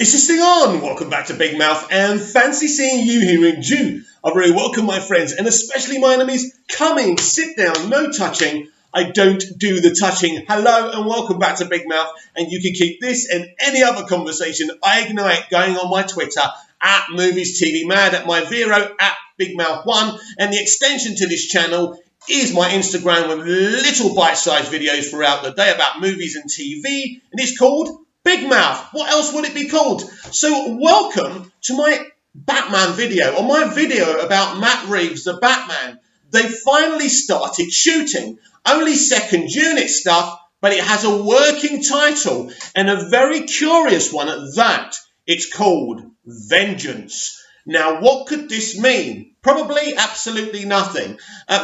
Is this thing on? Welcome back to Big Mouth, and fancy seeing you here in June. I very welcome my friends, and especially my enemies. Come in, sit down, no touching. I don't do the touching. Hello and welcome back to Big Mouth, and you can keep this and any other conversation I ignite going on my Twitter at Movies TV Mad, at my Vero at Big Mouth 1, and the extension to this channel is my Instagram with little bite-sized videos throughout the day about movies and TV, and it's called Big Mouth. What else would it be called? So welcome to my Batman video, or my video about Matt Reeves, the Batman. They finally started shooting. Only second unit stuff, but it has a working title, and a very curious one at that. It's called Vengeance. Now, what could this mean? Probably absolutely nothing.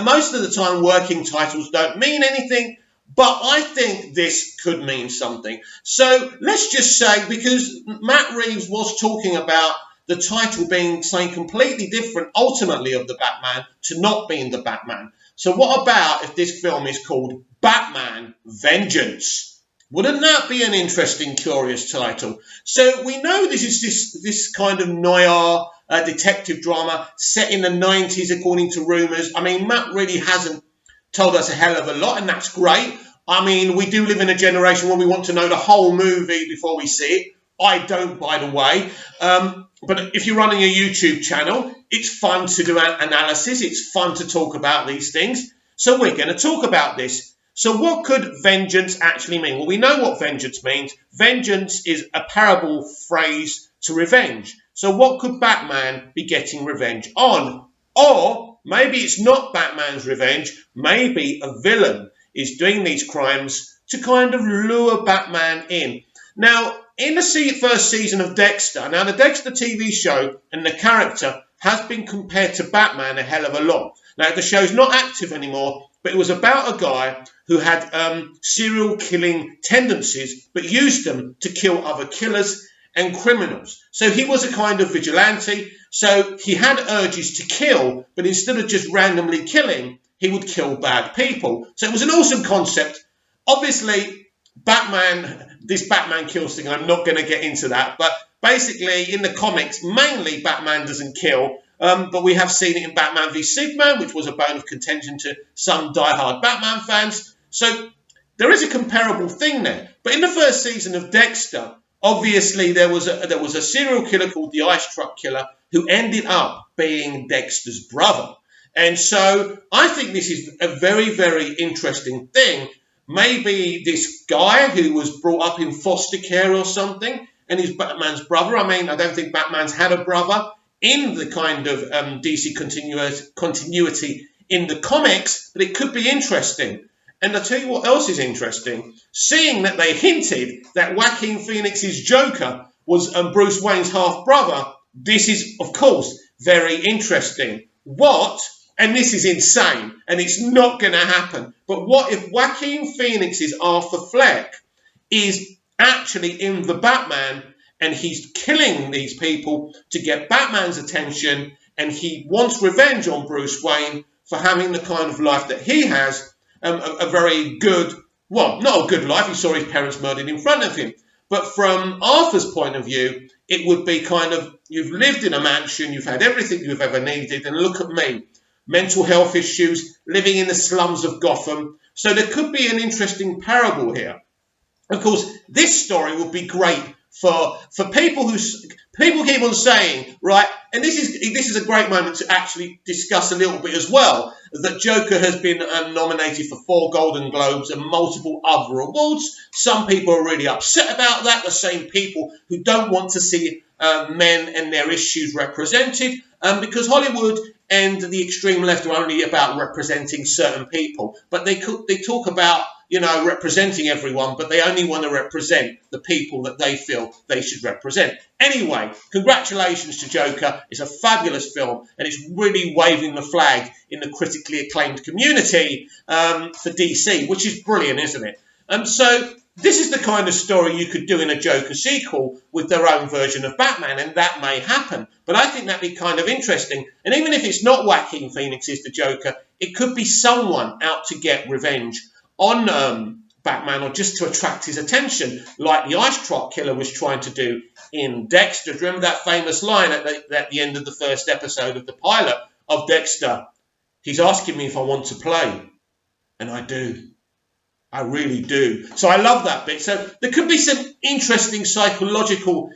Most of the time, working titles don't mean anything, but I think this could mean something. So let's just say, because Matt Reeves was talking about the title being something completely different, ultimately, of the Batman to not being the Batman. So what about if this film is called Batman Vengeance? Wouldn't that be an interesting, curious title? So we know this is this kind of noir detective drama set in the 90s, according to rumours. I mean, Matt really hasn't told us a hell of a lot, and that's great. I mean, we do live in a generation where we want to know the whole movie before we see it. I don't, by the way. But if you're running a YouTube channel, it's fun to do an analysis. It's fun to talk about these things. So we're going to talk about this. So what could vengeance actually mean? Well, we know what vengeance means. Vengeance is a parable phrase to revenge. So what could Batman be getting revenge on? Or maybe it's not Batman's revenge. Maybe a villain is doing these crimes to kind of lure Batman in. Now, in the first season of Dexter, now the Dexter TV show and the character has been compared to Batman a hell of a lot. Now, the show's not active anymore, but it was about a guy who had serial killing tendencies, but used them to kill other killers and criminals. So he was a kind of vigilante. So he had urges to kill, but instead of just randomly killing, he would kill bad people. So it was an awesome concept. Obviously, this Batman kills thing, I'm not going to get into that. But basically, in the comics, mainly Batman doesn't kill. But we have seen it in Batman v Superman, which was a bone of contention to some diehard Batman fans. So there is a comparable thing there. But in the first season of Dexter, obviously there was a serial killer called the Ice Truck Killer who ended up being Dexter's brother. And so I think this is a very, very interesting thing. Maybe this guy who was brought up in foster care or something and is Batman's brother. I mean, I don't think Batman's had a brother in the kind of DC continuity in the comics, but it could be interesting. And I'll tell you what else is interesting. Seeing that they hinted that Joaquin Phoenix's Joker was Bruce Wayne's half-brother, this is, of course, very interesting. What? And this is insane, and it's not going to happen. But what if Joaquin Phoenix's Arthur Fleck is actually in the Batman, and he's killing these people to get Batman's attention, and he wants revenge on Bruce Wayne for having the kind of life that he has, a very good, well, not a good life. He saw his parents murdered in front of him. But from Arthur's point of view, it would be kind of, you've lived in a mansion, you've had everything you've ever needed, and look at me. Mental health issues, living in the slums of Gotham. So there could be an interesting parable here. Of course, this story would be great for people who keep on saying, right, and this is a great moment to actually discuss a little bit as well, that Joker has been nominated for 4 Golden Globes and multiple other awards. Some people are really upset about that, the same people who don't want to see men and their issues represented, because Hollywood and the extreme left are only about representing certain people. But they talk about, representing everyone, but they only want to represent the people that they feel they should represent. Anyway, congratulations to Joker. It's a fabulous film, and it's really waving the flag in the critically acclaimed community for DC, which is brilliant, isn't it? So this is the kind of story you could do in a Joker sequel with their own version of Batman, and that may happen. But I think that'd be kind of interesting. And even if it's not Joaquin Phoenix is the Joker, it could be someone out to get revenge on Batman, or just to attract his attention, like the Ice Truck Killer was trying to do in Dexter. Do you remember that famous line at the end of the first episode of the pilot of Dexter? He's asking me if I want to play. And I do. I really do. So I love that bit. So there could be some interesting psychological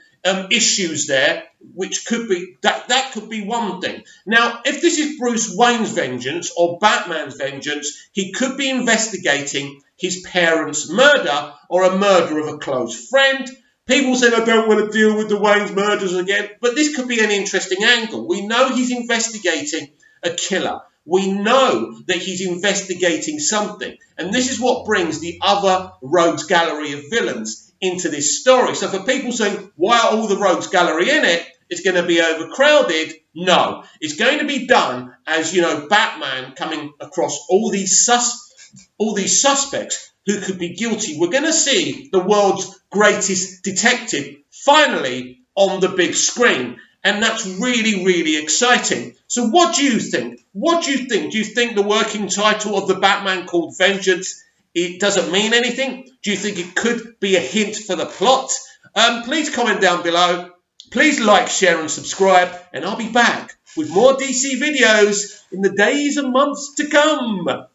issues there, which could be, that could be one thing. Now, if this is Bruce Wayne's vengeance or Batman's vengeance, he could be investigating his parents' murder or a murder of a close friend. People said, I don't want to deal with the Wayne's murders again, but this could be an interesting angle. We know he's investigating a killer. We know that he's investigating something. And this is what brings the other rogues gallery of villains into this story. So for people saying, why are all the rogues gallery in it? It's going to be overcrowded. No, it's going to be done as, Batman coming across all these suspects who could be guilty. We're going to see the world's greatest detective finally on the big screen. And that's really, really exciting. So what do you think? What do you think? Do you think the working title of the Batman called Vengeance, it doesn't mean anything? Do you think it could be a hint for the plot? Please comment down below. Please like, share and subscribe. And I'll be back with more DC videos in the days and months to come.